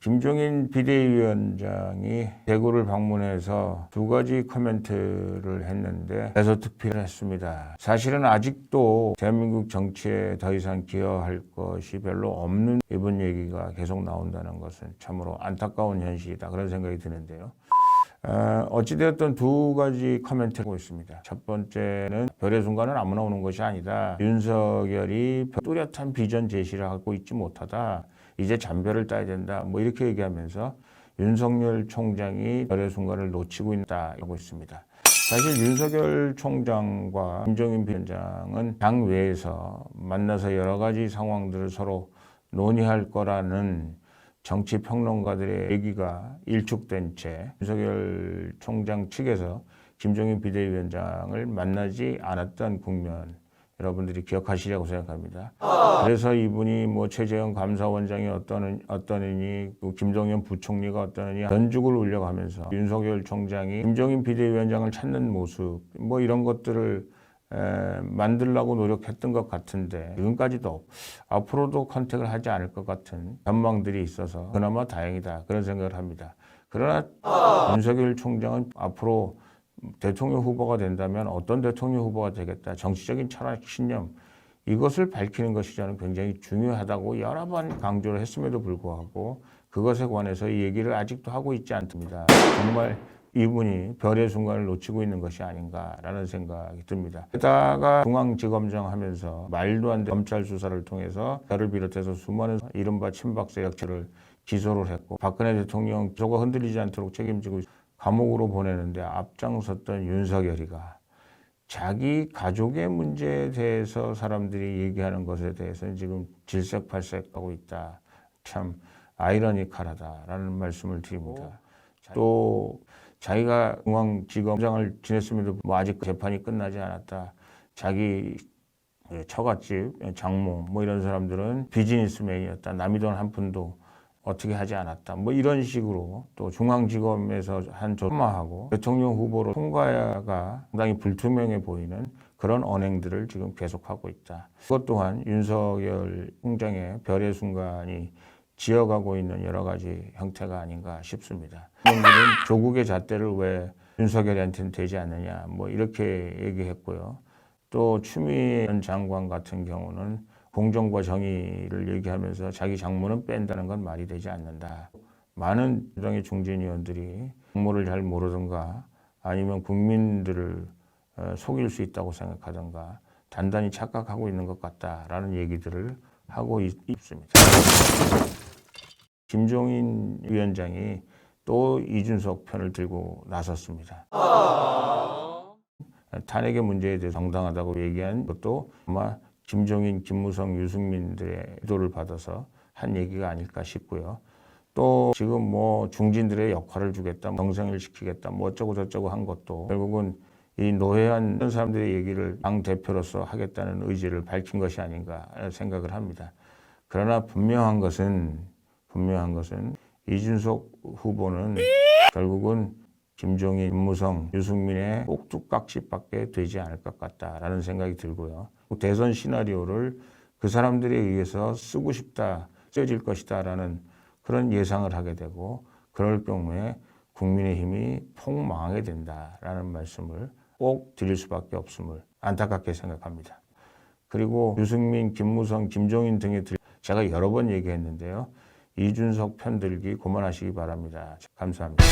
김종인 비대위원장이 대구를 방문해서 두 가지 코멘트를 했는데 대서특필을 했습니다. 사실은 아직도 대한민국 정치에 더 이상 기여할 것이 별로 없는 이번 얘기가 계속 나온다는 것은 참으로 안타까운 현실이다, 그런 생각이 드는데요. 어찌되었든 두 가지 코멘트를 하고 있습니다. 첫 번째는 별의 순간은 아무나 오는 것이 아니다. 윤석열이 뚜렷한 비전 제시를 하고 있지 못하다. 이제 잔별을 따야 된다. 뭐 이렇게 얘기하면서 윤석열 총장이 별의 순간을 놓치고 있다 하고 있습니다. 사실 윤석열 총장과 김종인 위원장은 당 외에서 만나서 여러 가지 상황들을 서로 논의할 거라는 정치 평론가들의 얘기가 일축된 채 윤석열 총장 측에서 김종인 비대위원장을 만나지 않았던 국면, 여러분들이 기억하시리라고 생각합니다. 그래서 이분이 뭐 최재형 감사원장이 어떠느니 김동연 부총리가 어떠느니 전죽을 울려가면서 윤석열 총장이 김종인 비대위원장을 찾는 모습, 뭐 이런 것들을 만들려고 노력했던 것 같은데 지금까지도 앞으로도 컨택을 하지 않을 것 같은 전망들이 있어서 그나마 다행이다, 그런 생각을 합니다. 그러나 윤석열 총장은 앞으로 대통령 후보가 된다면 어떤 대통령 후보가 되겠다, 정치적인 철학, 신념, 이것을 밝히는 것이 저는 굉장히 중요하다고 여러 번 강조를 했음에도 불구하고 그것에 관해서 이 얘기를 아직도 하고 있지 않습니다. 정말 이분이 별의 순간을 놓치고 있는 것이 아닌가라는 생각이 듭니다. 게다가 중앙지검장 하면서 말도 안 되는 검찰 수사를 통해서 저를 비롯해서 수많은 이른바 친박 세력들을 기소를 했고, 박근혜 대통령 기소가 흔들리지 않도록 책임지고 감옥으로 보내는데 앞장섰던 윤석열이가 자기 가족의 문제에 대해서 사람들이 얘기하는 것에 대해서는 지금 질색팔색하고 있다. 참 아이러니컬하다라는 말씀을 드립니다. 또 자기가 중앙지검장을 지냈음에도 뭐 아직 재판이 끝나지 않았다. 자기 처갓집 장모 뭐 이런 사람들은 비즈니스맨이었다. 남의 돈 한 푼도 어떻게 하지 않았다. 뭐 이런 식으로 또 중앙지검에서 한 조마하고 대통령 후보로 통과가 상당히 불투명해 보이는 그런 언행들을 지금 계속하고 있다. 그것 또한 윤석열 총장의 별의 순간이 지어가고 있는 여러 가지 형태가 아닌가 싶습니다. 국민은 조국의 잣대를 왜 윤석열한테는 되지 않느냐, 뭐 이렇게 얘기했고요. 또 추미애 전 장관 같은 경우는 공정과 정의를 얘기하면서 자기 장모는 뺀다는 건 말이 되지 않는다. 많은 여당의 중진위원들이 정모를 잘 모르든가 아니면 국민들을 속일 수 있다고 생각하든가 단단히 착각하고 있는 것 같다라는 얘기들을 하고 있습니다. 김종인 위원장이 또 이준석 편을 들고 나섰습니다. 탄핵의 문제에 대해서 정당하다고 얘기한 것도 아마 김종인, 김무성, 유승민들의 기도를 받아서 한 얘기가 아닐까 싶고요. 또 지금 뭐 중진들의 역할을 주겠다, 경생을 시키겠다, 뭐 어쩌고 저쩌고 한 것도 결국은 이 노회한 사람들의 얘기를 당 대표로서 하겠다는 의지를 밝힌 것이 아닌가 생각을 합니다. 그러나 분명한 것은 이준석 후보는 결국은 김종인, 김무성, 유승민의 꼭두각시밖에 되지 않을 것 같다라는 생각이 들고요. 대선 시나리오를 그 사람들에 의해서 쓰고 싶다, 쓰여질 것이다라는 그런 예상을 하게 되고, 그럴 경우에 국민의힘이 폭망하게 된다라는 말씀을 꼭 드릴 수밖에 없음을 안타깝게 생각합니다. 그리고 유승민, 김무성, 김종인 등에 제가 여러 번 얘기했는데요. 이준석 편들기 그만하시기 바랍니다. 감사합니다.